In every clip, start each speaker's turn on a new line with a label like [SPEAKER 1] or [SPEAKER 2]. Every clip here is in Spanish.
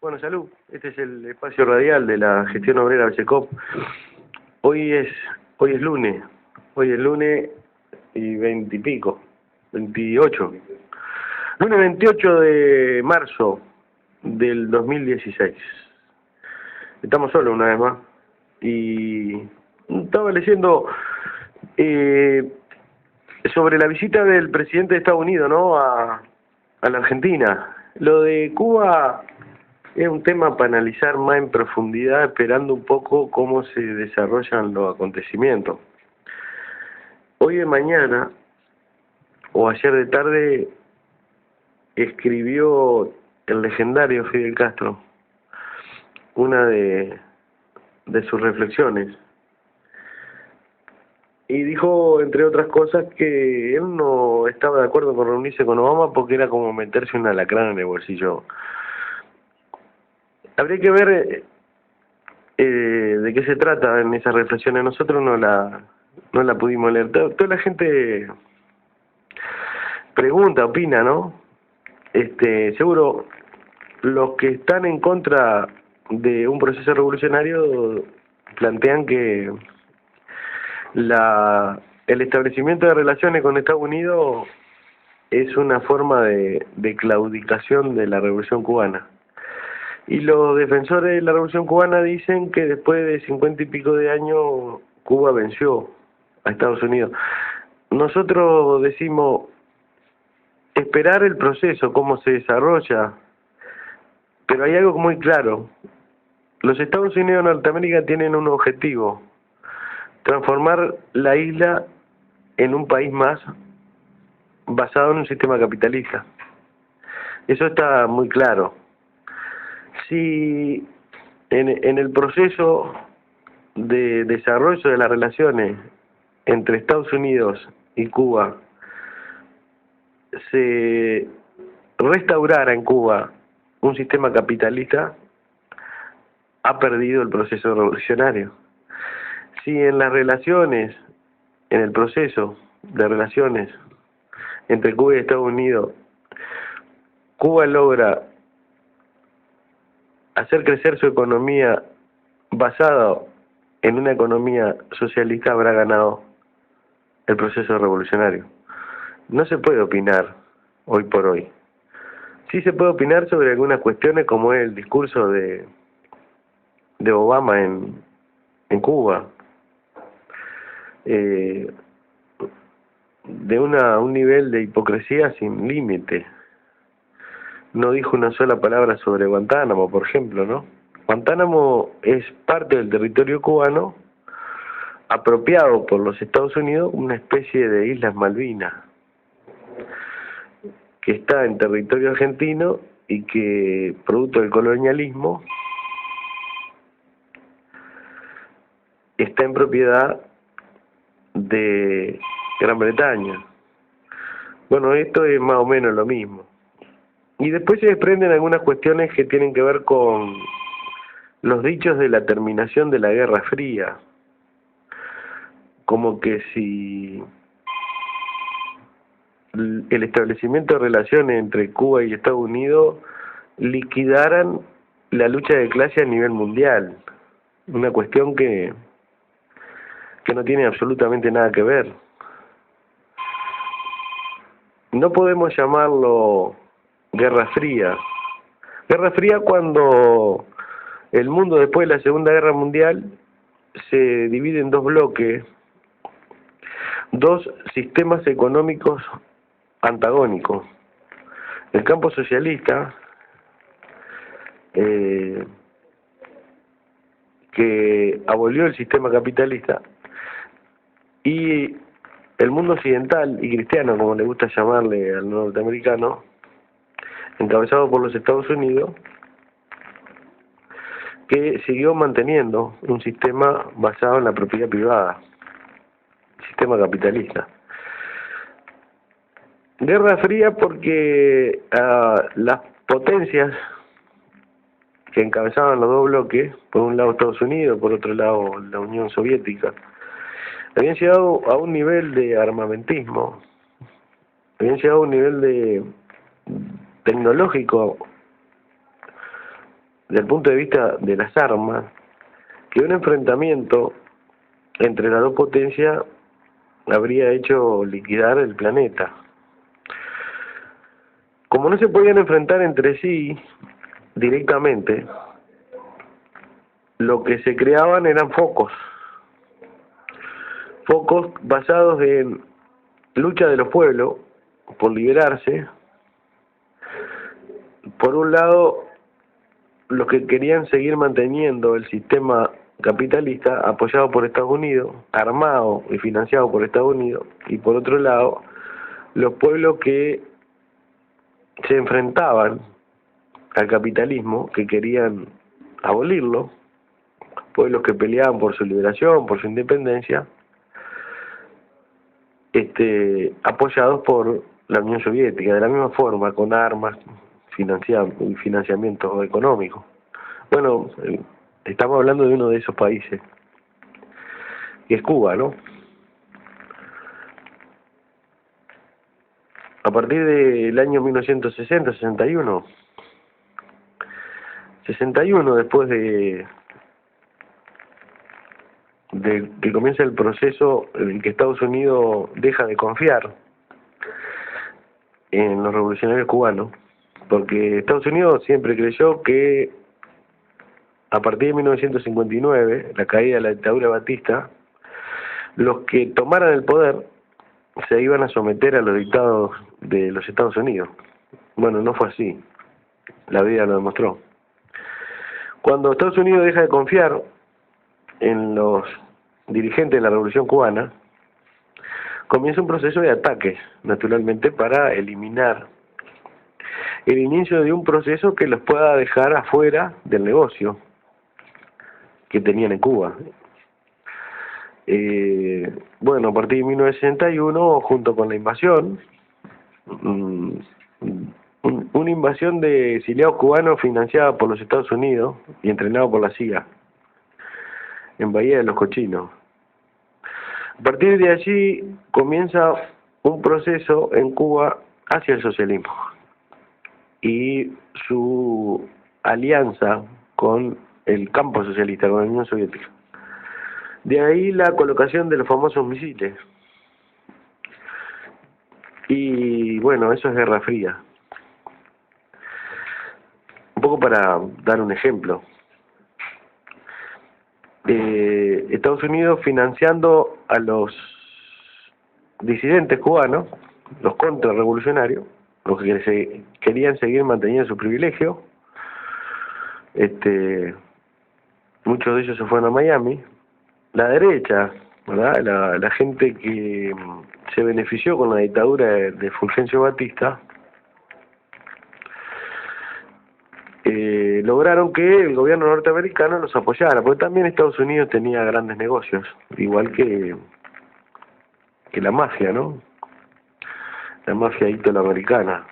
[SPEAKER 1] Bueno, salud. Este es el espacio radial de la gestión obrera del SECOP. Hoy es lunes. Hoy es lunes y 20 y pico. 28. Lunes 28 de marzo del 2016. Estamos solos una vez más. Y estaba leyendo sobre la visita del presidente de Estados Unidos, ¿no? a la Argentina. Lo de Cuba es un tema para analizar más en profundidad, esperando un poco cómo se desarrollan los acontecimientos. Hoy de mañana, o ayer de tarde, escribió el legendario Fidel Castro una de sus reflexiones. Y dijo, entre otras cosas, que él no estaba de acuerdo con reunirse con Obama porque era como meterse un alacrán en el bolsillo. Habría que ver de qué se trata en esas reflexiones. Nosotros no la pudimos leer. Toda la gente pregunta, opina, ¿no? Seguro los que están en contra de un proceso revolucionario plantean que el establecimiento de relaciones con Estados Unidos es una forma de claudicación de la Revolución Cubana. Y los defensores de la Revolución Cubana dicen que después de 50 y pico de años Cuba venció a Estados Unidos. Nosotros decimos esperar el proceso, cómo se desarrolla, pero hay algo muy claro. Los Estados Unidos de Norteamérica tienen un objetivo: transformar la isla en un país más basado en un sistema capitalista. Eso está muy claro. Si en el proceso de desarrollo de las relaciones entre Estados Unidos y Cuba se restaurara en Cuba un sistema capitalista, ha perdido el proceso revolucionario. Si en las relaciones, en el proceso de relaciones entre Cuba y Estados Unidos, Cuba logra hacer crecer su economía basada en una economía socialista, habrá ganado el proceso revolucionario. No se puede opinar hoy por hoy. Sí se puede opinar sobre algunas cuestiones, como es el discurso de Obama en Cuba, de un nivel de hipocresía sin límite. No dijo una sola palabra sobre Guantánamo, por ejemplo, ¿no? Guantánamo es parte del territorio cubano, apropiado por los Estados Unidos, una especie de Islas Malvinas, que está en territorio argentino y que, producto del colonialismo, está en propiedad de Gran Bretaña. Bueno, esto es más o menos lo mismo. Y después se desprenden algunas cuestiones que tienen que ver con los dichos de la terminación de la Guerra Fría, como que si el establecimiento de relaciones entre Cuba y Estados Unidos liquidaran la lucha de clase a nivel mundial, una cuestión que no tiene absolutamente nada que ver. No podemos llamarlo Guerra Fría. Guerra Fría cuando el mundo después de la Segunda Guerra Mundial se divide en dos bloques, dos sistemas económicos antagónicos. El campo socialista, que abolió el sistema capitalista, y el mundo occidental y cristiano, como le gusta llamarle al norteamericano, encabezado por los Estados Unidos, que siguió manteniendo un sistema basado en la propiedad privada, sistema capitalista. Guerra Fría porque las potencias que encabezaban los dos bloques, por un lado Estados Unidos, por otro lado la Unión Soviética, habían llegado a un nivel de armamentismo, habían llegado a un nivel de tecnológico desde el punto de vista de las armas, que un enfrentamiento entre las dos potencias habría hecho liquidar el planeta. Como no se podían enfrentar entre sí directamente, lo que se creaban eran focos basados en lucha de los pueblos por liberarse. Por un lado, los que querían seguir manteniendo el sistema capitalista apoyado por Estados Unidos, armado y financiado por Estados Unidos, y por otro lado, los pueblos que se enfrentaban al capitalismo, que querían abolirlo, pueblos que peleaban por su liberación, por su independencia, apoyados por la Unión Soviética, de la misma forma, con armas, financiamiento económico. Bueno, estamos hablando de uno de esos países, que es Cuba, ¿no? A partir del año 1960, 61, después de que comienza el proceso en el que Estados Unidos deja de confiar en los revolucionarios cubanos, porque Estados Unidos siempre creyó que a partir de 1959, la caída de la dictadura de Batista, los que tomaran el poder se iban a someter a los dictados de los Estados Unidos. Bueno, no fue así, la vida lo demostró. Cuando Estados Unidos deja de confiar en los dirigentes de la Revolución Cubana, comienza un proceso de ataques, naturalmente, para eliminar el inicio de un proceso que los pueda dejar afuera del negocio que tenían en Cuba. Bueno, a partir de 1961, junto con la invasión, una invasión de exiliados cubanos financiada por los Estados Unidos y entrenada por la CIA, en Bahía de los Cochinos. A partir de allí comienza un proceso en Cuba hacia el socialismo y su alianza con el campo socialista, con la Unión Soviética. De ahí la colocación de los famosos misiles. Y bueno, eso es Guerra Fría. Un poco para dar un ejemplo. Estados Unidos financiando a los disidentes cubanos, los contrarrevolucionarios, los que querían seguir manteniendo su privilegio. Muchos de ellos se fueron a Miami. La derecha, ¿verdad? La gente que se benefició con la dictadura de Fulgencio Batista, lograron que el gobierno norteamericano los apoyara, porque también Estados Unidos tenía grandes negocios, igual que la mafia, ¿no? La mafia italoamericana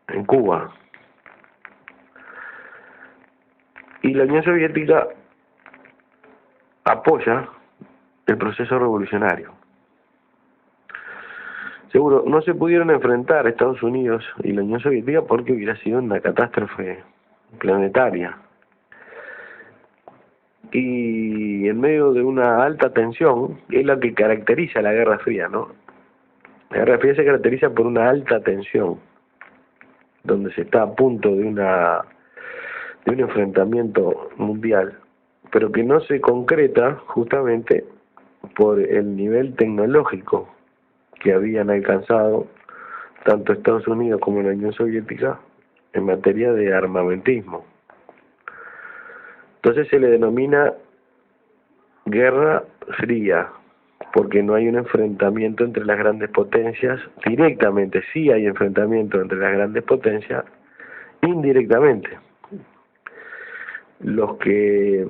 [SPEAKER 1] en Cuba. Y la Unión Soviética apoya el proceso revolucionario. Seguro, no se pudieron enfrentar Estados Unidos y la Unión Soviética porque hubiera sido una catástrofe planetaria. Y en medio de una alta tensión, es la que caracteriza la Guerra Fría, ¿no? La Guerra Fría se caracteriza por una alta tensión, donde se está a punto de un enfrentamiento mundial, pero que no se concreta justamente por el nivel tecnológico que habían alcanzado tanto Estados Unidos como la Unión Soviética en materia de armamentismo. Entonces se le denomina Guerra Fría, porque no hay un enfrentamiento entre las grandes potencias directamente. Sí hay enfrentamiento entre las grandes potencias indirectamente. Los que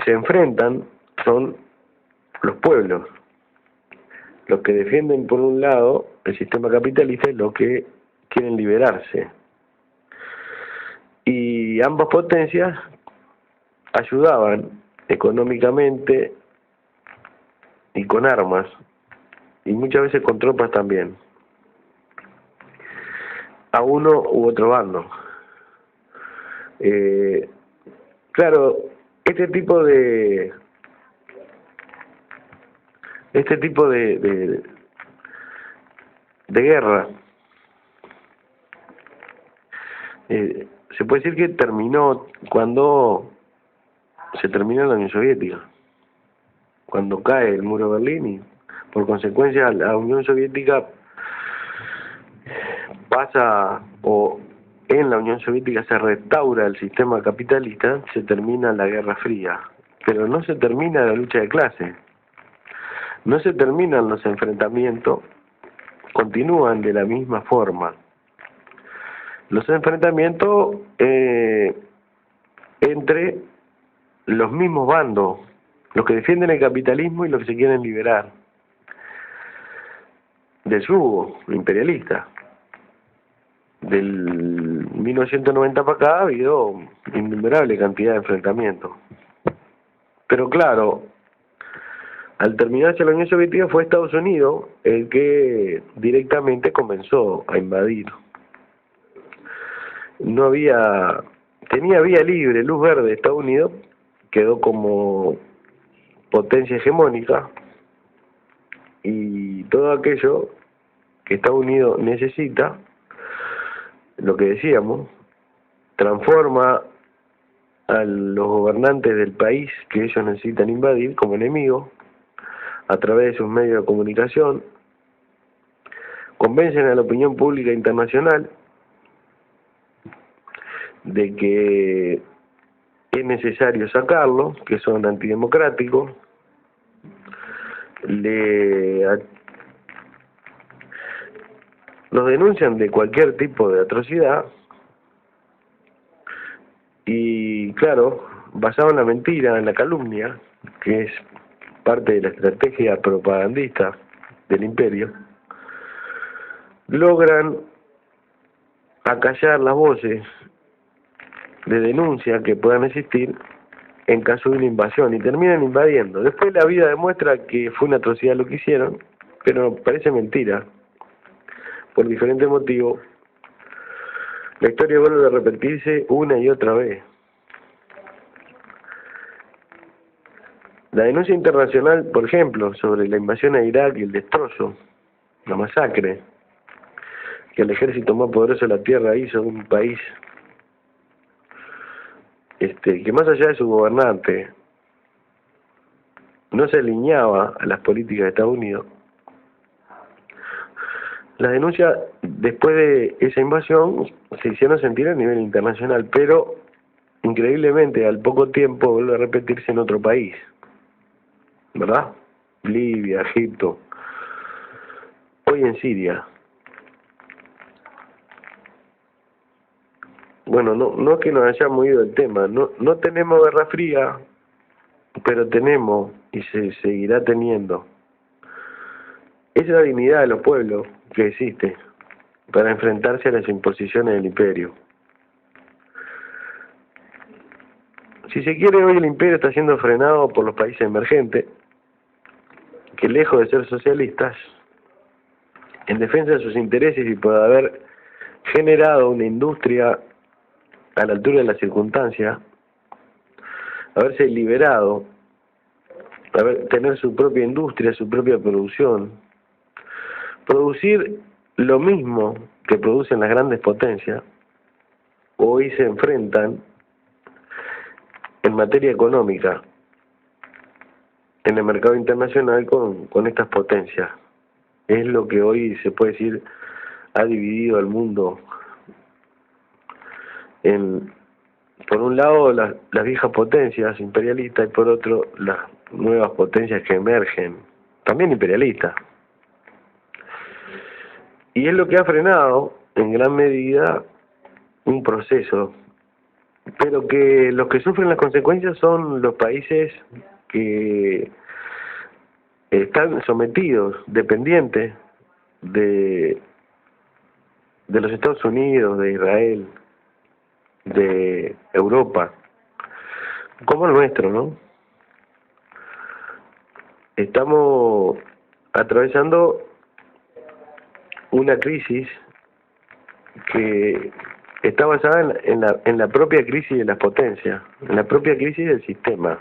[SPEAKER 1] se enfrentan son los pueblos, los que defienden por un lado el sistema capitalista y los que quieren liberarse. Y ambas potencias ayudaban económicamente y con armas, y muchas veces con tropas también, a uno u otro bando. Eh, claro, este tipo de este tipo de guerra se puede decir que terminó cuando se termina la Unión Soviética, cuando cae el muro de Berlín y por consecuencia la Unión Soviética pasa, o en la Unión Soviética se restaura el sistema capitalista, se termina la Guerra Fría, pero no se termina la lucha de clase, no se terminan los enfrentamientos, continúan de la misma forma. Los enfrentamientos entre los mismos bandos, los que defienden el capitalismo y los que se quieren liberar del yugo imperialista. Del 1990 para acá ha habido innumerable cantidad de enfrentamientos. Pero claro, al terminarse la Unión Soviética fue Estados Unidos el que directamente comenzó a invadir. No había, tenía vía libre, luz verde. Estados Unidos quedó como potencia hegemónica y todo aquello que Estados Unidos necesita, lo que decíamos, transforma a los gobernantes del país que ellos necesitan invadir como enemigos a través de sus medios de comunicación, convencen a la opinión pública internacional de que es necesario sacarlo, que son antidemocráticos, los denuncian de cualquier tipo de atrocidad y claro, basado en la mentira, en la calumnia, que es parte de la estrategia propagandista del imperio, logran acallar las voces de denuncia que puedan existir en caso de una invasión y terminan invadiendo. Después la vida demuestra que fue una atrocidad lo que hicieron, pero parece mentira. Por diferentes motivos, la historia vuelve a repetirse una y otra vez. La denuncia internacional, por ejemplo, sobre la invasión a Irak y el destrozo, la masacre que el ejército más poderoso de la tierra hizo en un país que más allá de su gobernante no se alineaba a las políticas de Estados Unidos. Las denuncias después de esa invasión se hicieron sentir a nivel internacional, pero increíblemente al poco tiempo vuelve a repetirse en otro país, ¿verdad? Libia, Egipto, hoy en Siria. Bueno, no es que nos hayamos ido del tema, no tenemos guerra fría, pero tenemos y se seguirá teniendo esa dignidad de los pueblos que existe para enfrentarse a las imposiciones del imperio. Si se quiere, hoy el imperio está siendo frenado por los países emergentes, que lejos de ser socialistas, en defensa de sus intereses y por haber generado una industria a la altura de las circunstancias, haberse liberado, tener su propia industria, su propia producción, producir lo mismo que producen las grandes potencias, hoy se enfrentan en materia económica en el mercado internacional con estas potencias. Es lo que hoy se puede decir ha dividido al mundo en, por un lado, las viejas potencias imperialistas y por otro las nuevas potencias que emergen, también imperialistas. Y es lo que ha frenado en gran medida un proceso, pero que los que sufren las consecuencias son los países que están sometidos, dependientes de los Estados Unidos, de Israel, de Europa, como el nuestro, ¿no? Estamos atravesando una crisis que está basada en la propia crisis de las potencias, en la propia crisis del sistema.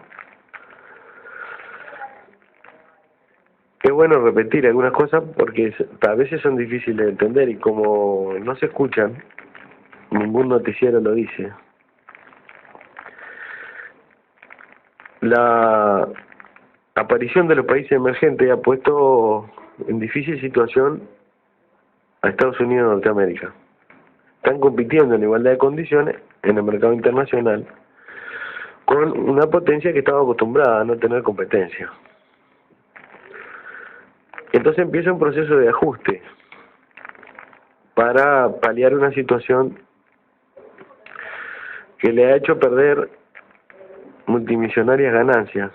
[SPEAKER 1] Es bueno repetir algunas cosas porque a veces son difíciles de entender y como no se escuchan, ningún noticiero lo dice. La aparición de los países emergentes ha puesto en difícil situación a Estados Unidos de Norteamérica. Están compitiendo en igualdad de condiciones en el mercado internacional con una potencia que estaba acostumbrada a no tener competencia. Entonces empieza un proceso de ajuste para paliar una situación que le ha hecho perder multimillonarias ganancias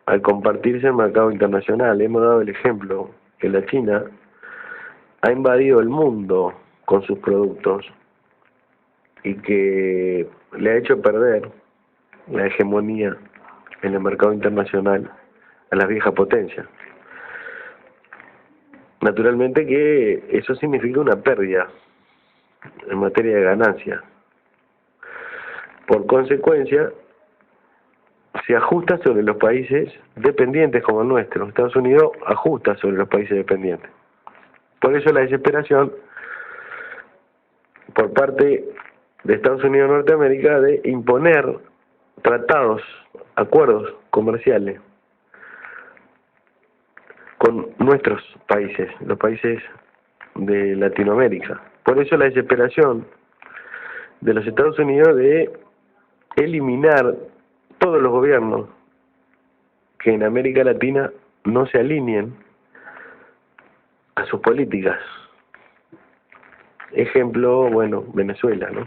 [SPEAKER 1] al compartirse el mercado internacional. Hemos dado el ejemplo que la China ha invadido el mundo con sus productos y que le ha hecho perder la hegemonía en el mercado internacional a las viejas potencias. Naturalmente que eso significa una pérdida en materia de ganancia. Por consecuencia, se ajusta sobre los países dependientes como el nuestro. Estados Unidos ajusta sobre los países dependientes. Por eso la desesperación por parte de Estados Unidos y Norteamérica de imponer tratados, acuerdos comerciales con nuestros países, los países de Latinoamérica. Por eso la desesperación de los Estados Unidos de eliminar todos los gobiernos que en América Latina no se alineen a sus políticas. Ejemplo, bueno, Venezuela, ¿no?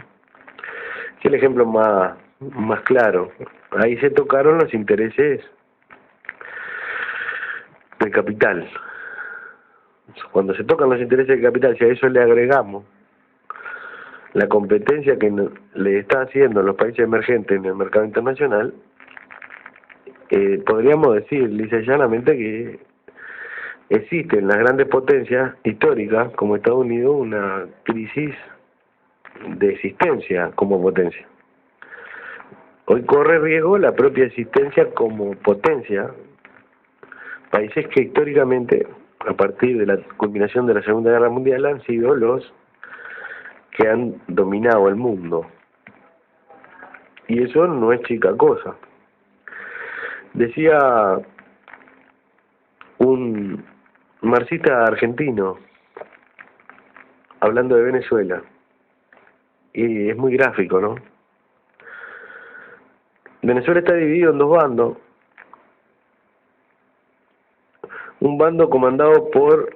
[SPEAKER 1] Es el ejemplo más claro. Ahí se tocaron los intereses del capital. Cuando se tocan los intereses del capital, si a eso le agregamos la competencia que le está haciendo los países emergentes en el mercado internacional, podríamos decir lisa y llanamente que existe en las grandes potencias históricas como Estados Unidos una crisis de existencia como potencia. Hoy corre riesgo la propia existencia como potencia. Países que históricamente, a partir de la culminación de la Segunda Guerra Mundial, han sido los que han dominado el mundo. Y eso no es chica cosa. Decía un marxista argentino, hablando de Venezuela, y es muy gráfico, ¿no? Venezuela está dividido en dos bandos. Un bando comandado por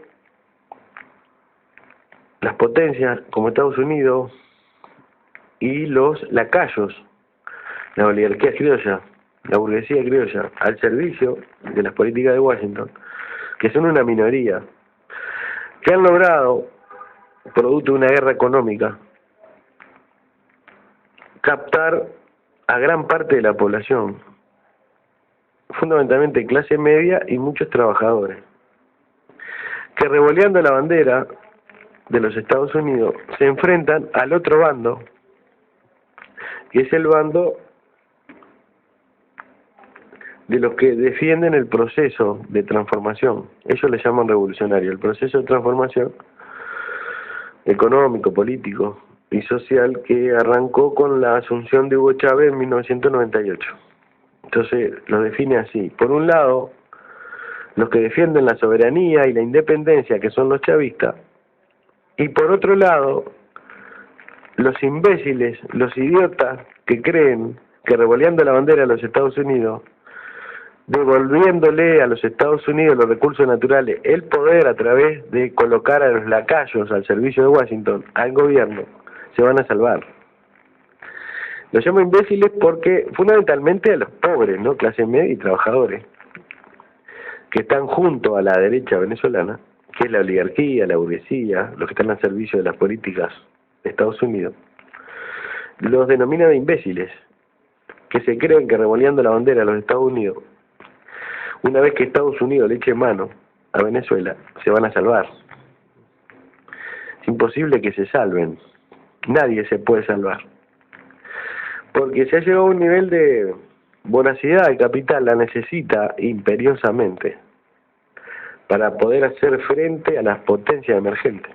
[SPEAKER 1] las potencias como Estados Unidos y los lacayos, la oligarquía criolla, la burguesía criolla, al servicio de las políticas de Washington, que son una minoría, que han logrado, producto de una guerra económica, captar a gran parte de la población, fundamentalmente clase media y muchos trabajadores, que revoleando la bandera de los Estados Unidos se enfrentan al otro bando, que es el bando de los que defienden el proceso de transformación. Ellos le llaman revolucionario, el proceso de transformación económico, político y social que arrancó con la asunción de Hugo Chávez en 1998. Entonces lo define así: por un lado, los que defienden la soberanía y la independencia, que son los chavistas, y por otro lado, los imbéciles, los idiotas que creen que revoleando la bandera de los Estados Unidos, devolviéndole a los Estados Unidos los recursos naturales, el poder a través de colocar a los lacayos al servicio de Washington, al gobierno, se van a salvar. Los llamo imbéciles porque fundamentalmente a los pobres, ¿no? Clase media y trabajadores, que están junto a la derecha venezolana, que es la oligarquía, la burguesía, los que están al servicio de las políticas de Estados Unidos, los denominan de imbéciles, que se creen que revoleando la bandera de los Estados Unidos, una vez que Estados Unidos le eche mano a Venezuela, se van a salvar. Es imposible que se salven. nadie se puede salvar. Porque se ha llegado a un nivel de voracidad, el capital la necesita imperiosamente para poder hacer frente a las potencias emergentes,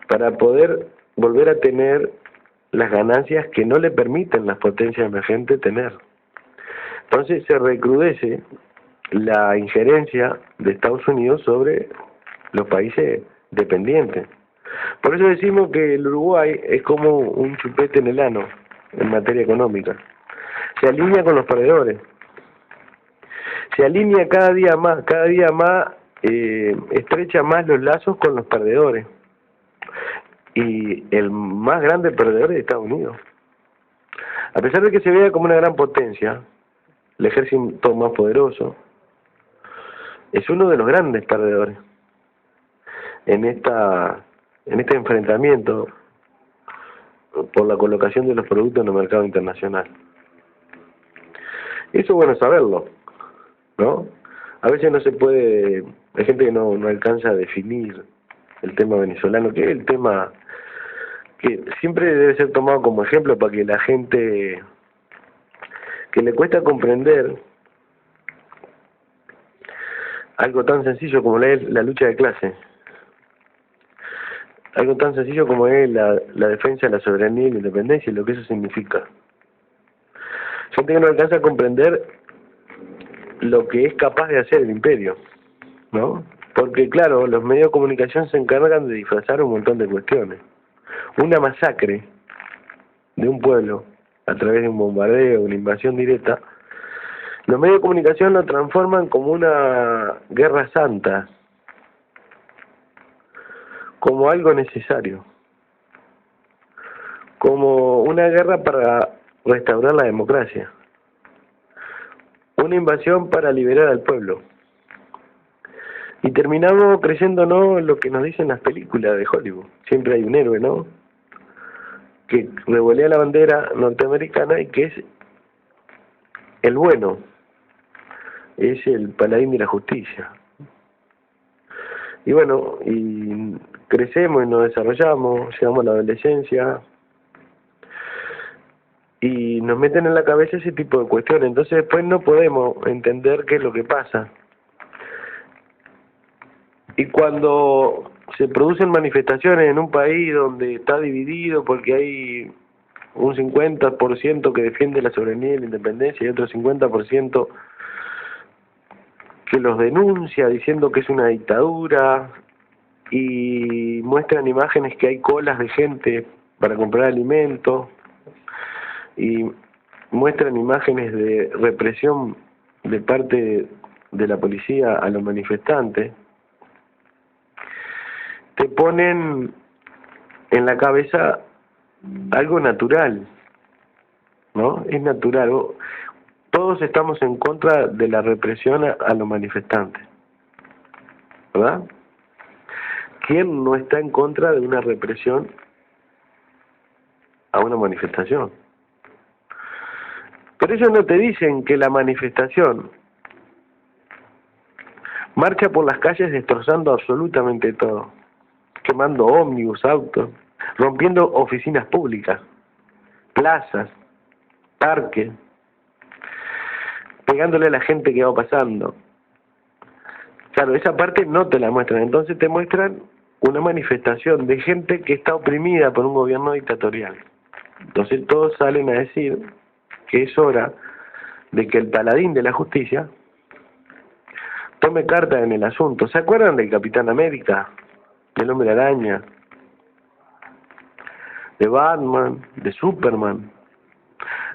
[SPEAKER 1] para poder volver a tener las ganancias que no le permiten las potencias emergentes tener. Entonces se recrudece la injerencia de Estados Unidos sobre los países dependientes. Por eso decimos que el Uruguay es como un chupete en el ano en materia económica. Se alinea con los perdedores. Se alinea cada día más, estrecha más los lazos con los perdedores. Y el más grande perdedor es Estados Unidos. A pesar de que se vea como una gran potencia, el ejército más poderoso, es uno de los grandes perdedores en este enfrentamiento por la colocación de los productos en el mercado internacional. Eso es bueno saberlo, ¿no? A veces no se puede, hay gente que no alcanza a definir el tema venezolano, que es el tema que siempre debe ser tomado como ejemplo para que la gente que le cuesta comprender algo tan sencillo como es la lucha de clase, algo tan sencillo como es la defensa de la soberanía y la independencia y lo que eso significa. Gente que no alcanza a comprender lo que es capaz de hacer el imperio, ¿no? Porque claro, los medios de comunicación se encargan de disfrazar un montón de cuestiones. Una masacre de un pueblo a través de un bombardeo, una invasión directa, los medios de comunicación lo transforman como una guerra santa, como algo necesario, como una guerra para restaurar la democracia, una invasión para liberar al pueblo. Y terminamos creyéndonos en lo que nos dicen las películas de Hollywood. Siempre hay un héroe, ¿no?, que revolea la bandera norteamericana y que es el bueno, es el paladín de la justicia. Y bueno, y crecemos y nos desarrollamos, llegamos a la adolescencia y nos meten en la cabeza ese tipo de cuestiones. Entonces después no podemos entender qué es lo que pasa. Y cuando se producen manifestaciones en un país donde está dividido porque hay un 50% que defiende la soberanía y la independencia y otro 50% que los denuncia diciendo que es una dictadura y muestran imágenes que hay colas de gente para comprar alimentos y muestran imágenes de represión de parte de la policía a los manifestantes, te ponen en la cabeza algo natural, ¿no? Es natural. Todos estamos en contra de la represión a los manifestantes, ¿verdad? ¿Quién no está en contra de una represión a una manifestación? Pero ellos no te dicen que la manifestación marcha por las calles destrozando absolutamente todo, quemando ómnibus, autos, rompiendo oficinas públicas, plazas, parques, pegándole a la gente que va pasando. Claro, esa parte no te la muestran, entonces te muestran una manifestación de gente que está oprimida por un gobierno dictatorial. Entonces todos salen a decir que es hora de que el paladín de la justicia tome carta en el asunto. ¿Se acuerdan del Capitán América, del Hombre Araña, de Batman, de Superman?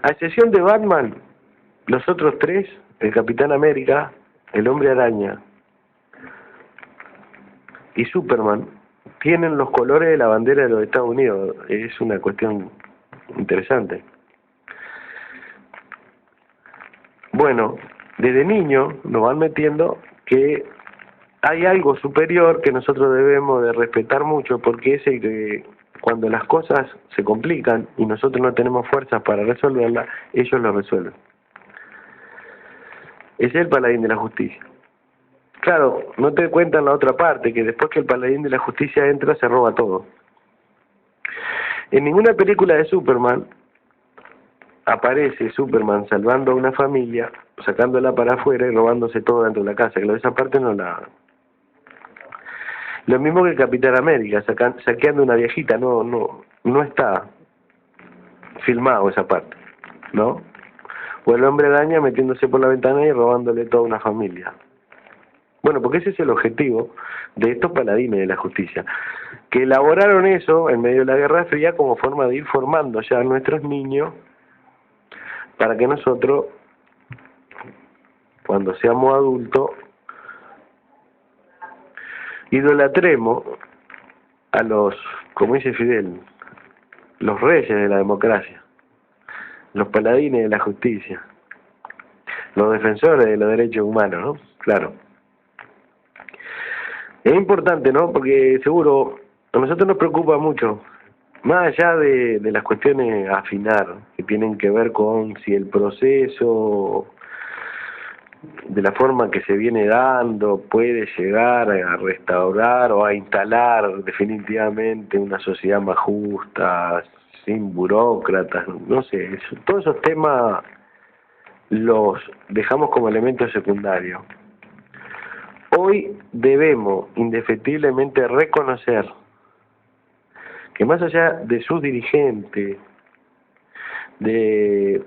[SPEAKER 1] A excepción de Batman, los otros tres, el Capitán América, el Hombre Araña y Superman, tienen los colores de la bandera de los Estados Unidos. Es una cuestión interesante. Bueno, desde niño nos van metiendo que hay algo superior que nosotros debemos de respetar mucho, porque es el que cuando las cosas se complican y nosotros no tenemos fuerzas para resolverlas, ellos lo resuelven. Es el paladín de la justicia. Claro, no te cuentan la otra parte, que después que el paladín de la justicia entra, se roba todo. En ninguna película de Superman aparece Superman salvando a una familia, sacándola para afuera y robándose todo dentro de la casa, que esa parte no la... Lo mismo que el Capitán América, saqueando una viejita, no está filmado esa parte, ¿no? O el Hombre Araña metiéndose por la ventana y robándole toda una familia. Bueno, porque ese es el objetivo de estos paladines de la justicia, que elaboraron eso en medio de la Guerra Fría como forma de ir formando ya a nuestros niños para que nosotros, cuando seamos adultos, idolatremos a los, como dice Fidel, los reyes de la democracia, los paladines de la justicia, los defensores de los derechos humanos, ¿no? Claro. Es importante, ¿no? Porque seguro a nosotros nos preocupa mucho, más allá de las cuestiones a afinar, que tienen que ver con si el proceso, de la forma que se viene dando, puede llegar a restaurar o a instalar definitivamente una sociedad más justa, sin burócratas, no sé, todos esos temas los dejamos como elementos secundarios. Hoy debemos indefectiblemente reconocer que más allá de sus dirigentes, de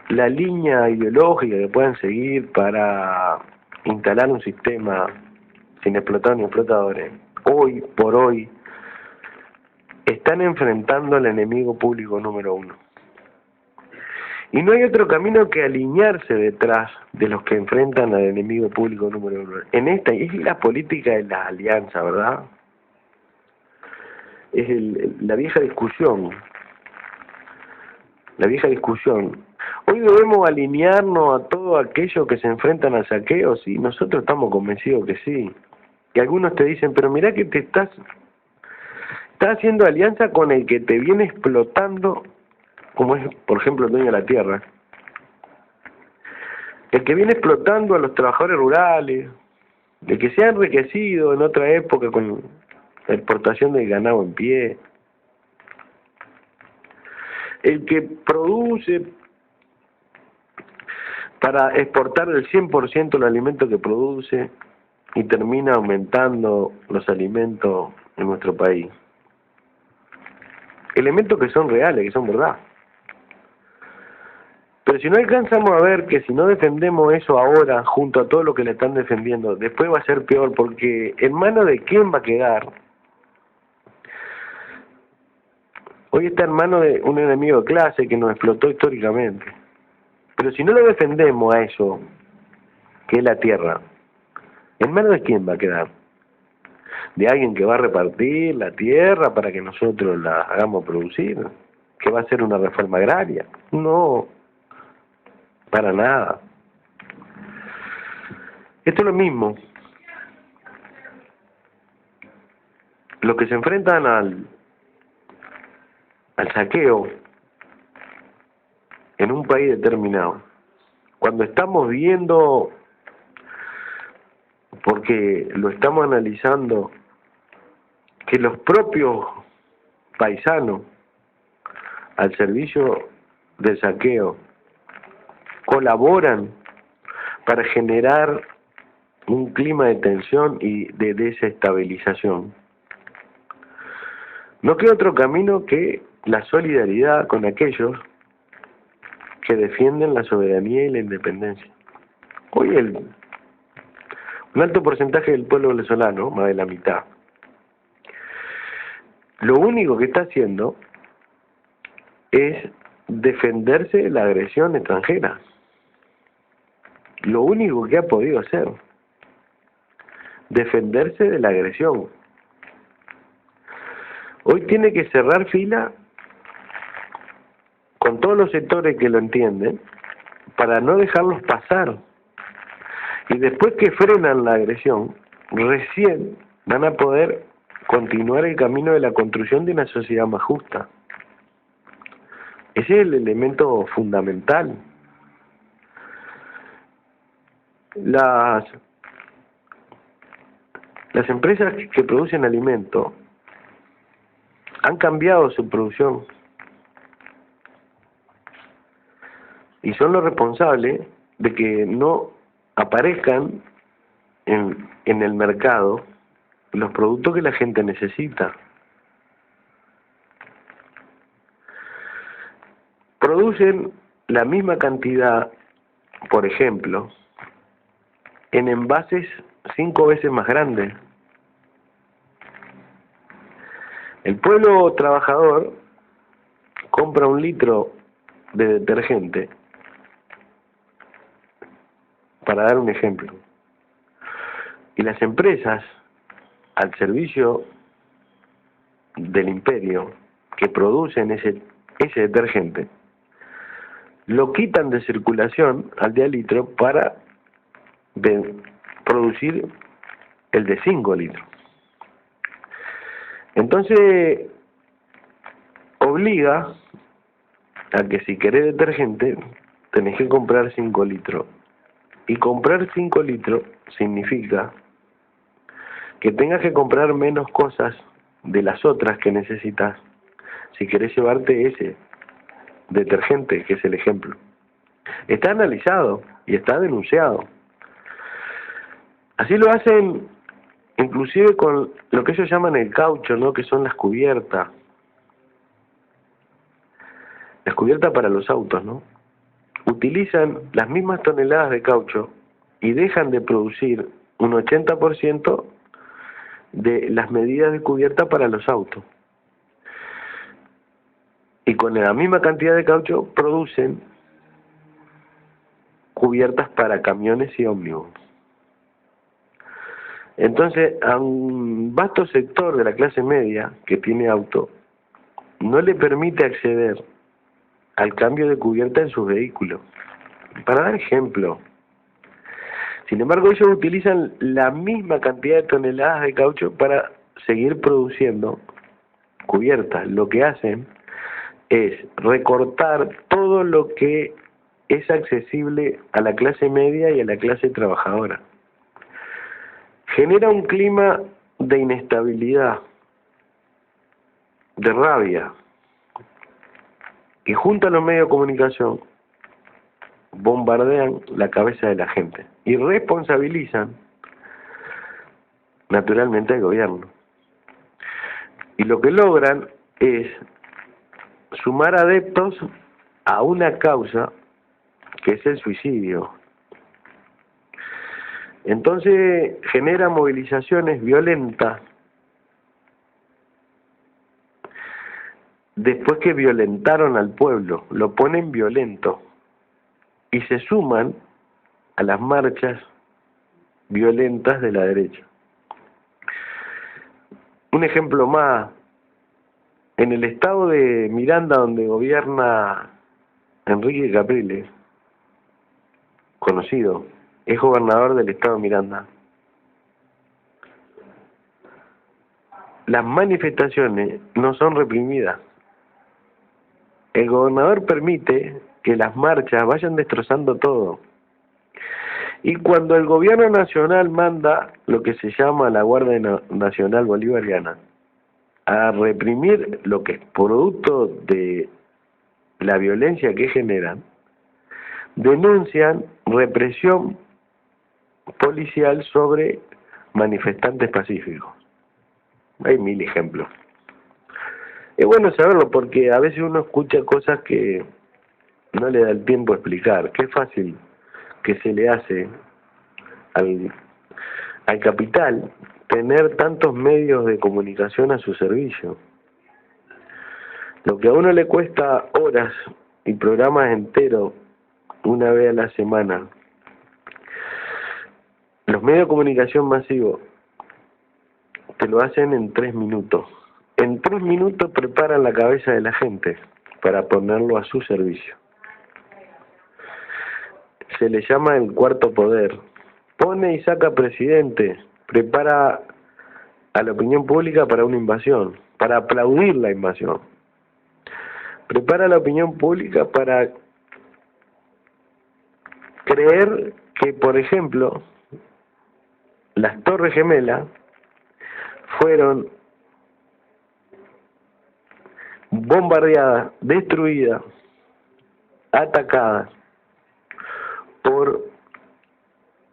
[SPEAKER 1] la línea ideológica que puedan seguir para instalar un sistema sin explotar ni explotadores, hoy por hoy están enfrentando al enemigo público número uno. Y no hay otro camino que alinearse detrás de los que enfrentan al enemigo público número uno. En esta es la política de la alianza, ¿verdad? Es la vieja discusión. La vieja discusión. Hoy debemos alinearnos a todo aquello que se enfrentan al saqueo, sí, nosotros estamos convencidos que sí. Y algunos te dicen, pero mirá que estás haciendo alianza con el que te viene explotando, como es, por ejemplo, el dueño de la tierra. El que viene explotando a los trabajadores rurales, el que se ha enriquecido en otra época con la exportación del ganado en pie, el que produce para exportar el 100% del alimento que produce y termina aumentando los alimentos en nuestro país. Elementos que son reales, que son verdad. Pero si no alcanzamos a ver que si no defendemos eso ahora, junto a todo lo que le están defendiendo, después va a ser peor, porque ¿en manos de quién va a quedar? Hoy está en manos de un enemigo de clase que nos explotó históricamente. Pero si no lo defendemos a eso, que es la tierra, ¿en manos de quién va a quedar? ¿De alguien que va a repartir la tierra para que nosotros la hagamos producir? ¿Que va a hacer una reforma agraria? No, para nada. Esto es lo mismo. Los que se enfrentan al saqueo en un país determinado, cuando estamos viendo, porque lo estamos analizando, que los propios paisanos al servicio del saqueo colaboran para generar un clima de tensión y de desestabilización. No queda otro camino que la solidaridad con aquellos que defienden la soberanía y la independencia. Hoy un alto porcentaje del pueblo venezolano, más de la mitad, lo único que está haciendo es defenderse de la agresión extranjera. Lo único que ha podido hacer, defenderse de la agresión. Hoy tiene que cerrar fila con todos los sectores que lo entienden para no dejarlos pasar. Y después que frenan la agresión, recién van a poder continuar el camino de la construcción de una sociedad más justa. Ese es el elemento fundamental. Las empresas que producen alimentos han cambiado su producción y son los responsables de que no aparezcan en el mercado los productos que la gente necesita. Producen la misma cantidad, por ejemplo, en envases 5 veces más grandes. El pueblo trabajador compra 1 litro de detergente, para dar un ejemplo, y las empresas al servicio del imperio que producen ese detergente lo quitan de circulación al de litro para producir el de 5 litros. Entonces obliga a que si querés detergente tenés que comprar 5 litros, y comprar 5 litros significa que tengas que comprar menos cosas de las otras que necesitas si querés llevarte ese detergente, que es el ejemplo. Está analizado y está denunciado. Así lo hacen inclusive con lo que ellos llaman el caucho, ¿no? Que son las cubiertas. Las cubiertas para los autos, ¿no? Utilizan las mismas toneladas de caucho y dejan de producir un 80% de las medidas de cubierta para los autos. Y con la misma cantidad de caucho producen cubiertas para camiones y ómnibus. Entonces, a un vasto sector de la clase media que tiene auto, no le permite acceder al cambio de cubierta en sus vehículos. Para dar ejemplo, sin embargo, ellos utilizan la misma cantidad de toneladas de caucho para seguir produciendo cubiertas. Lo que hacen es recortar todo lo que es accesible a la clase media y a la clase trabajadora. Genera un clima de inestabilidad, de rabia, y junto a los medios de comunicación bombardean la cabeza de la gente y responsabilizan naturalmente al gobierno. Y lo que logran es sumar adeptos a una causa que es el suicidio. Entonces genera movilizaciones violentas después que violentaron al pueblo, lo ponen violento y se suman a las marchas violentas de la derecha. Un ejemplo más, en el estado de Miranda, donde gobierna Enrique Capriles, conocido, es gobernador del estado de Miranda. Las manifestaciones no son reprimidas. El gobernador permite que las marchas vayan destrozando todo. Y cuando el gobierno nacional manda lo que se llama la Guardia Nacional Bolivariana a reprimir lo que es producto de la violencia que generan, denuncian represión policial sobre manifestantes pacíficos. Hay 1000 ejemplos. Es bueno saberlo porque a veces uno escucha cosas que no le da el tiempo a explicar. Qué fácil que se le hace al capital tener tantos medios de comunicación a su servicio. Lo que a uno le cuesta horas y programas enteros una vez a la semana, los medios de comunicación masivos te lo hacen en 3 minutos. En 3 minutos preparan la cabeza de la gente para ponerlo a su servicio. Se le llama el cuarto poder. Pone y saca presidente, prepara a la opinión pública para una invasión, para aplaudir la invasión. Prepara a la opinión pública para creer que, por ejemplo, las Torres Gemelas fueron bombardeadas, destruidas, atacadas por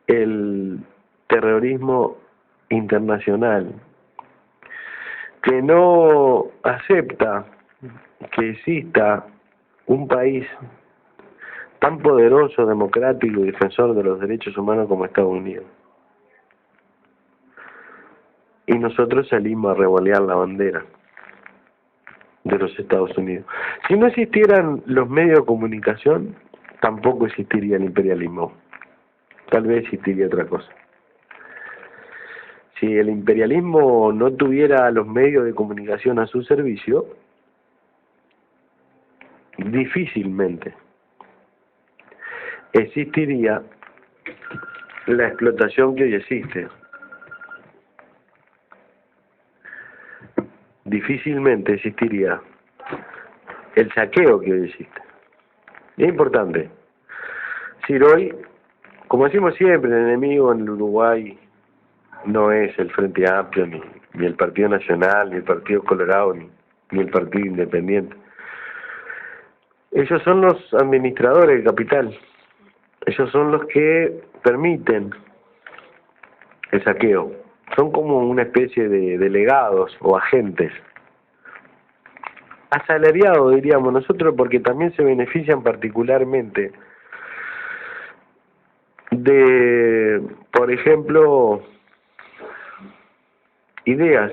[SPEAKER 1] el terrorismo internacional, que no acepta que exista un país tan poderoso, democrático y defensor de los derechos humanos como Estados Unidos. Y nosotros salimos a revolear la bandera de los Estados Unidos. Si no existieran los medios de comunicación, tampoco existiría el imperialismo. Tal vez existiría otra cosa. Si el imperialismo no tuviera los medios de comunicación a su servicio, difícilmente existiría la explotación que hoy existe. Difícilmente existiría el saqueo que hoy existe. Es importante. Si hoy, como decimos siempre, el enemigo en el Uruguay no es el Frente Amplio, ni el Partido Nacional, ni el Partido Colorado, ni el Partido Independiente. Ellos son los administradores del capital. Ellos son los que permiten el saqueo. Son como una especie de delegados o agentes. Asalariados, diríamos nosotros, porque también se benefician particularmente de, por ejemplo, ideas,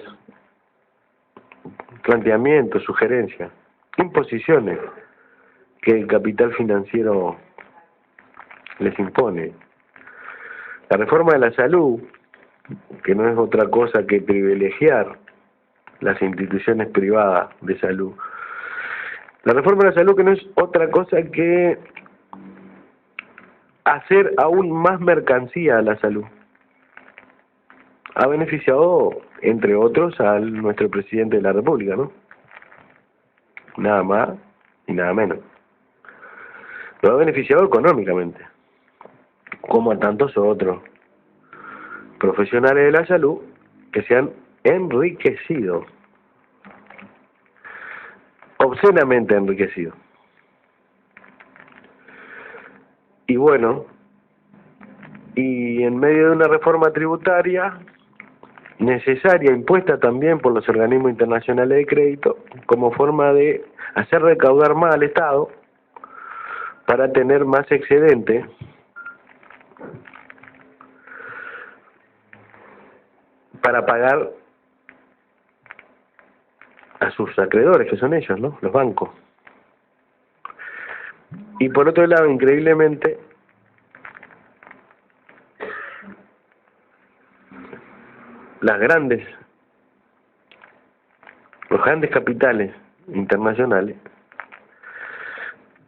[SPEAKER 1] planteamientos, sugerencias, imposiciones que el capital financiero les impone. La reforma de la salud, que no es otra cosa que privilegiar las instituciones privadas de salud. La reforma de la salud que no es otra cosa que hacer aún más mercancía a la salud. Ha beneficiado, entre otros, a nuestro presidente de la República, ¿no? Nada más y nada menos. Lo ha beneficiado económicamente, como a tantos otros profesionales de la salud que se han enriquecido, obscenamente enriquecido. Y bueno, y en medio de una reforma tributaria necesaria, impuesta también por los organismos internacionales de crédito, como forma de hacer recaudar más al Estado para tener más excedente, para pagar a sus acreedores, que son ellos, ¿no? Los bancos. Y por otro lado, increíblemente, los grandes capitales internacionales,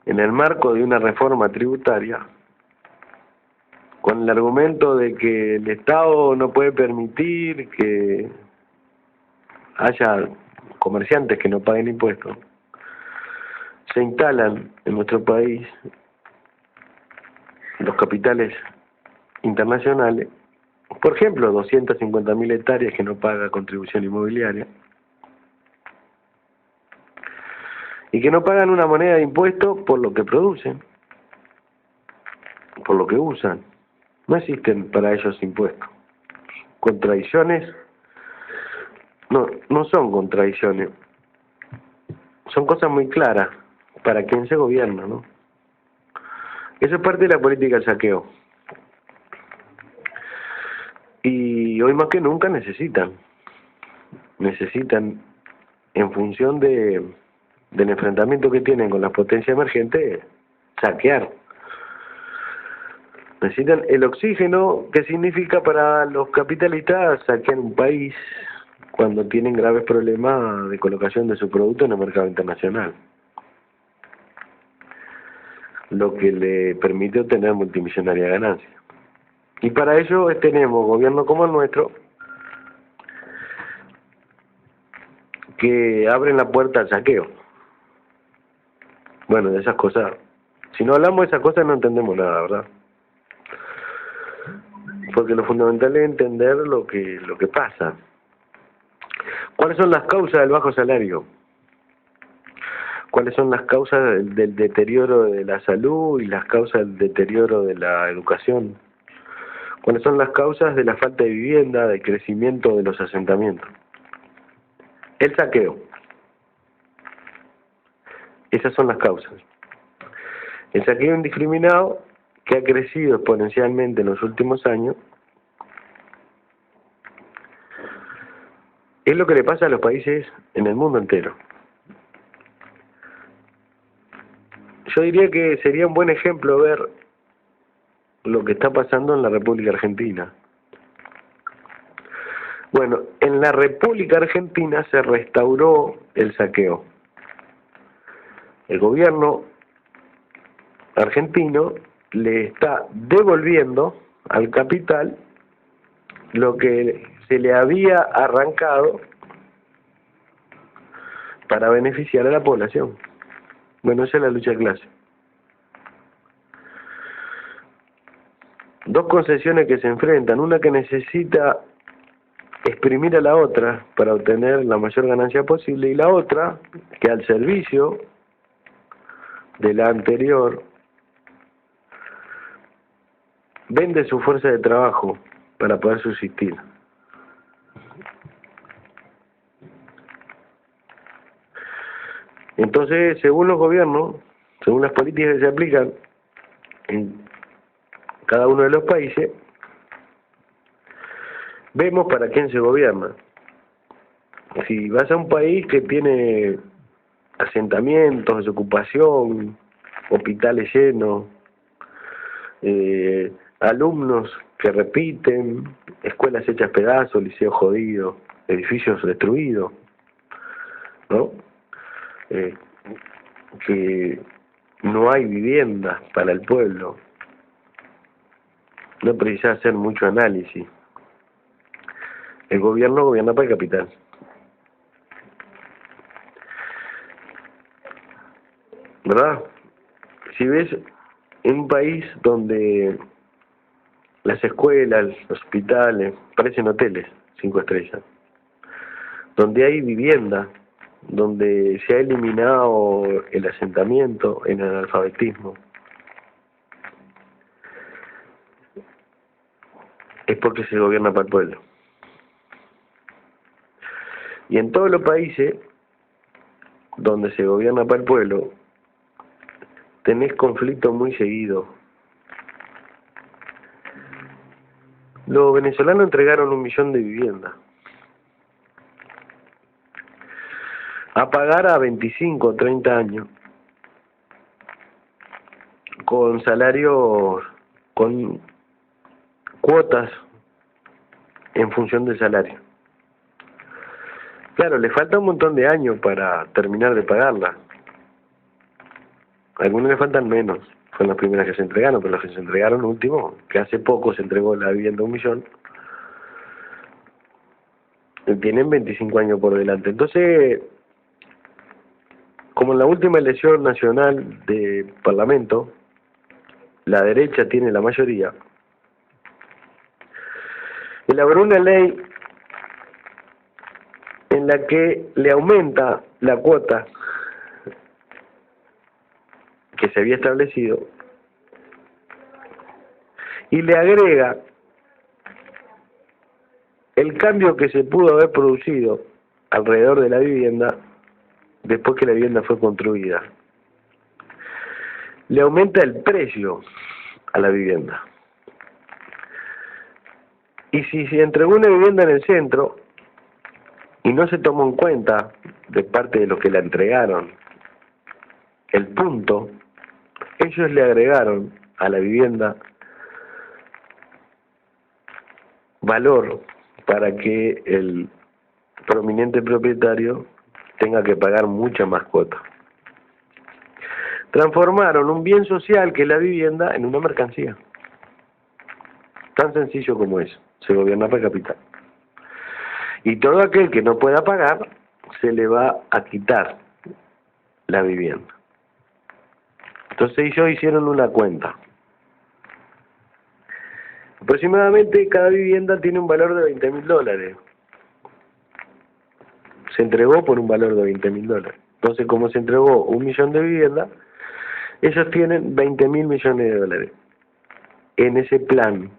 [SPEAKER 1] en el marco de una reforma tributaria, con el argumento de que el Estado no puede permitir que haya comerciantes que no paguen impuestos, se instalan en nuestro país los capitales internacionales, por ejemplo, 250.000 hectáreas que no paga contribución inmobiliaria, y que no pagan una moneda de impuesto por lo que producen, por lo que usan. No existen para ellos impuestos. Contradicciones, no son contradicciones, son cosas muy claras para quien se gobierna, ¿no? Eso es parte de la política del saqueo. Y hoy más que nunca necesitan, en función del enfrentamiento que tienen con las potencias emergentes, saquear. Necesitan el oxígeno que significa para los capitalistas saquear un país cuando tienen graves problemas de colocación de su producto en el mercado internacional, lo que le permite obtener multimillonaria ganancia. Y para ello tenemos gobiernos como el nuestro que abren la puerta al saqueo. Bueno, de esas cosas, si no hablamos de esas cosas no entendemos nada, ¿verdad? Porque lo fundamental es entender lo que pasa. ¿Cuáles son las causas del bajo salario? cuáles son las causas del deterioro de la salud y las causas del deterioro de la educación, cuáles son las causas de la falta de vivienda, del crecimiento de los asentamientos. El saqueo. Esas son las causas. El saqueo indiscriminado, que ha crecido exponencialmente en los últimos años, es lo que le pasa a los países en el mundo entero. Yo diría que sería un buen ejemplo ver lo que está pasando en la República Argentina. Bueno, en la República Argentina se restauró el saqueo. El gobierno argentino le está devolviendo al capital lo que se le había arrancado para beneficiar a la población. Bueno, esa es la lucha de clase. Dos concesiones que se enfrentan, una que necesita exprimir a la otra para obtener la mayor ganancia posible, y la otra que al servicio de la anterior vende su fuerza de trabajo para poder subsistir. Entonces, según los gobiernos, según las políticas que se aplican en cada uno de los países, vemos para quién se gobierna. Si vas a un país que tiene asentamientos, desocupación, hospitales llenos, alumnos que repiten, escuelas hechas pedazos, liceos jodidos, edificios destruidos, ¿no? Que no hay vivienda para el pueblo, no precisa hacer mucho análisis. El gobierno gobierna para el capital. ¿Verdad? Si ves en un país donde las escuelas, los hospitales parecen hoteles 5 estrellas, donde hay vivienda, donde se ha eliminado el asentamiento, el analfabetismo, es porque se gobierna para el pueblo. Y en todos los países donde se gobierna para el pueblo, tenés conflictos muy seguidos. Los venezolanos entregaron 1 millón de viviendas a pagar a 25 o 30 años, con salarios, con cuotas en función del salario. Claro, le falta un montón de años para terminar de pagarla. A algunos le faltan menos, fueron las primeras que se entregaron, pero las que se entregaron último, que hace poco se entregó la vivienda 1 millón, tienen 25 años por delante. Entonces, como en la última elección nacional de Parlamento, la derecha tiene la mayoría, elaboró una ley en la que le aumenta la cuota que se había establecido y le agrega el cambio que se pudo haber producido alrededor de la vivienda después que la vivienda fue construida. Le aumenta el precio a la vivienda. Y si se entregó una vivienda en el centro y no se tomó en cuenta de parte de los que la entregaron el punto, ellos le agregaron a la vivienda valor para que el prominente propietario tenga que pagar mucha más cuota. Transformaron un bien social que es la vivienda en una mercancía. Tan sencillo como eso. Se gobierna para el capital. Y todo aquel que no pueda pagar, se le va a quitar la vivienda. Entonces ellos hicieron una cuenta. Aproximadamente cada vivienda tiene un valor de $20.000. Se entregó por un valor de $20.000. Entonces, como se entregó 1 millón de viviendas, ellos tienen 20.000 millones de dólares en ese plan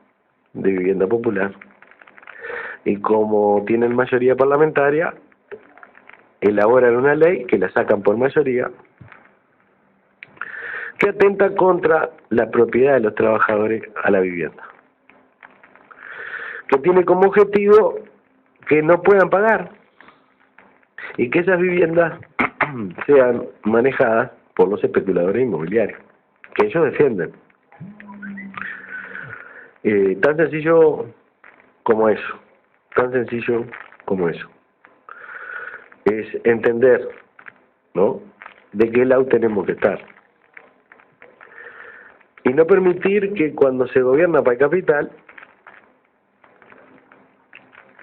[SPEAKER 1] de vivienda popular. Y como tienen mayoría parlamentaria, elaboran una ley que la sacan por mayoría, que atenta contra la propiedad de los trabajadores a la vivienda, que tiene como objetivo que no puedan pagar y que esas viviendas sean manejadas por los especuladores inmobiliarios, que ellos defienden. Tan sencillo como eso, tan sencillo como eso. Es entender, ¿no?, de qué lado tenemos que estar. Y no permitir que cuando se gobierna para el capital,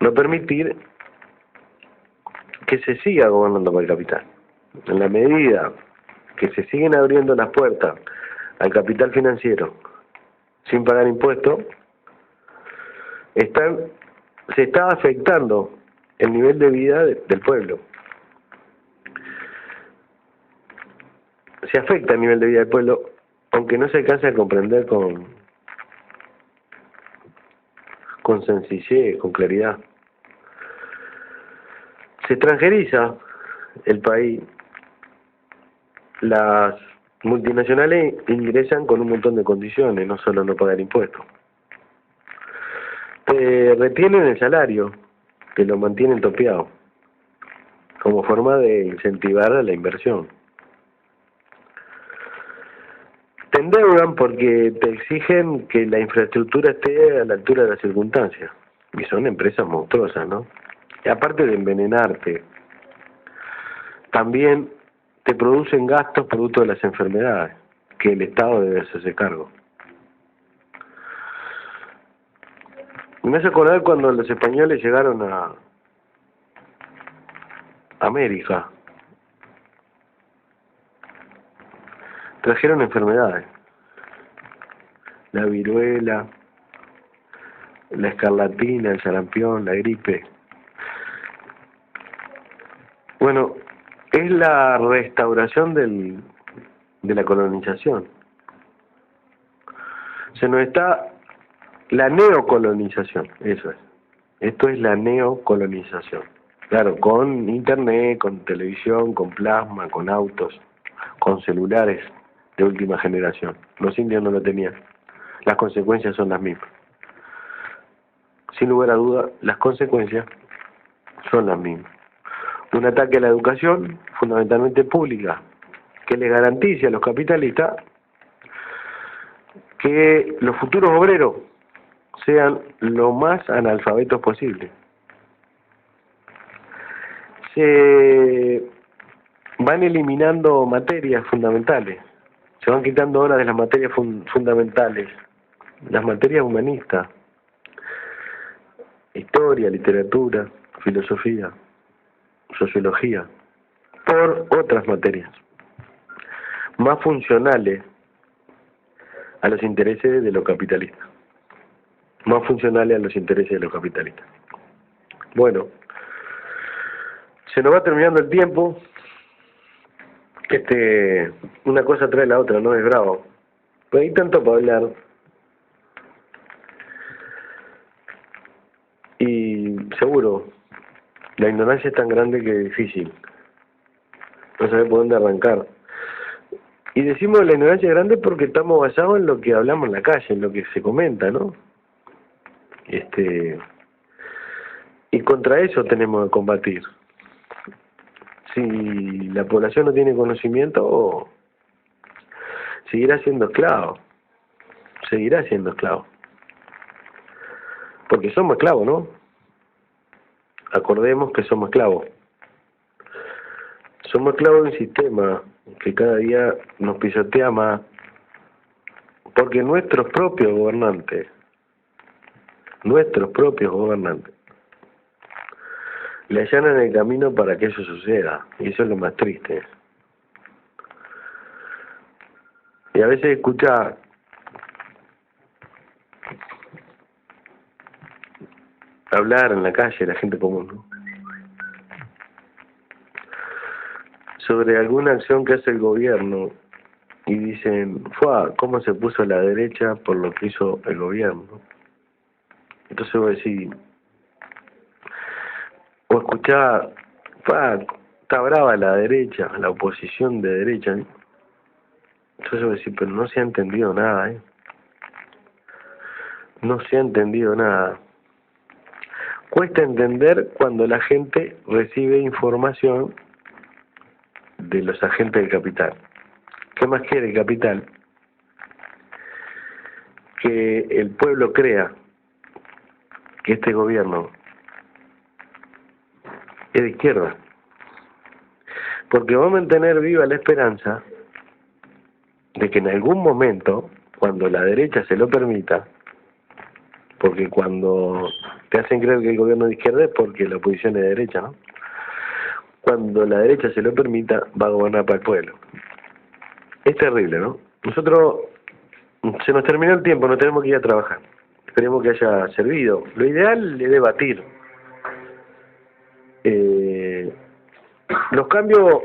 [SPEAKER 1] no permitir que se siga gobernando para el capital. En la medida que se siguen abriendo las puertas al capital financiero sin pagar impuestos, se está afectando el nivel de vida del pueblo. Se afecta el nivel de vida del pueblo, aunque no se alcance a comprender con sencillez, con claridad. Se extranjeriza el país, las multinacionales ingresan con un montón de condiciones, no solo no pagar impuestos. Te retienen el salario, te lo mantienen topeado, como forma de incentivar a la inversión. Te endeudan porque te exigen que la infraestructura esté a la altura de las circunstancias. Y son empresas monstruosas, ¿no? Y aparte de envenenarte, también te producen gastos producto de las enfermedades, que el Estado debe hacerse cargo. Me hace acordar cuando los españoles llegaron a América. Trajeron enfermedades. La viruela, la escarlatina, el sarampión, la gripe. Bueno, es la restauración de la colonización. Se nos está la neocolonización, eso es. Esto es la neocolonización. Claro, con internet, con televisión, con plasma, con autos, con celulares de última generación. Los indios no lo tenían. Las consecuencias son las mismas. Sin lugar a duda, las consecuencias son las mismas. Un ataque a la educación, fundamentalmente pública, que les garantice a los capitalistas que los futuros obreros sean lo más analfabetos posible. Se van eliminando materias fundamentales, se van quitando horas de las materias fundamentales, las materias humanistas, historia, literatura, filosofía, sociología, por otras materias más funcionales a los intereses de los capitalistas, más funcionales a los intereses de los capitalistas. Bueno, se nos va terminando el tiempo. Una cosa trae la otra, no es bravo. Pero hay tanto para hablar. Y seguro, la ignorancia es tan grande que es difícil. No saber por dónde arrancar. Y decimos la ignorancia es grande porque estamos basados en lo que hablamos en la calle, en lo que se comenta, ¿no? Y contra eso tenemos que combatir. Si la población no tiene conocimiento, seguirá siendo esclavo. Seguirá siendo esclavo. Porque somos esclavos, ¿no? Acordemos que somos esclavos. Somos esclavos de un sistema que cada día nos pisotea más, porque nuestros propios gobernantes, le allanan el camino para que eso suceda, y eso es lo más triste. Y a veces escucha hablar en la calle la gente común, ¿no? sobre alguna acción que hace el gobierno y dicen, ¡fua! ¿Cómo se puso la derecha por lo que hizo el gobierno? Entonces voy a decir, o escuchar, ¡fua! Está brava la derecha, la oposición de derecha, ¿eh? Entonces voy a decir, pero no se ha entendido nada, ¿eh? No se ha entendido nada. Cuesta entender cuando la gente recibe información de los agentes del capital. ¿Qué más quiere el capital? Que el pueblo crea que este gobierno es de izquierda, porque va a mantener viva la esperanza de que en algún momento, cuando la derecha se lo permita, porque cuando te hacen creer que el gobierno es de izquierda es porque la oposición es de derecha, ¿no? Cuando la derecha se lo permita, va a gobernar para el pueblo. Es terrible, ¿no? Nosotros, se nos terminó el tiempo, no tenemos que ir a trabajar. Esperemos que haya servido. Lo ideal es debatir. Los cambios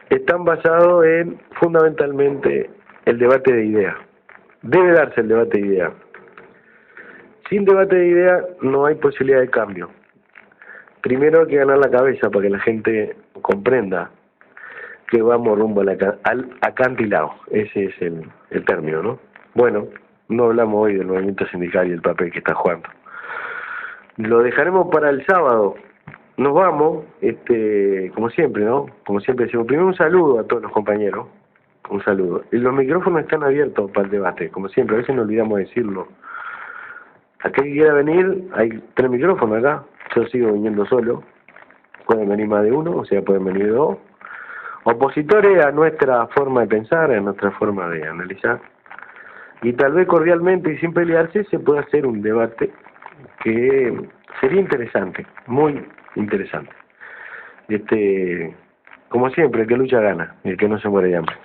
[SPEAKER 1] están basados en, fundamentalmente, el debate de ideas. Debe darse el debate de ideas. Sin debate de ideas no hay posibilidad de cambio. Primero hay que ganar la cabeza para que la gente comprenda que vamos rumbo al acantilado. Ese es el término, ¿no? Bueno, no hablamos hoy del movimiento sindical y el papel que está jugando. Lo dejaremos para el sábado. Nos vamos, como siempre, ¿no? Como siempre decimos, primero un saludo a todos los compañeros. Un saludo. Y los micrófonos están abiertos para el debate, como siempre, a veces nos olvidamos de decirlo. Aquel que quiera venir, hay 3 micrófonos acá. Yo sigo viniendo solo. Pueden venir más de uno, o sea, pueden venir 2. Opositores a nuestra forma de pensar, a nuestra forma de analizar. Y tal vez cordialmente y sin pelearse se puede hacer un debate que sería interesante, muy interesante. Como siempre, el que lucha gana, y el que no se muere de hambre.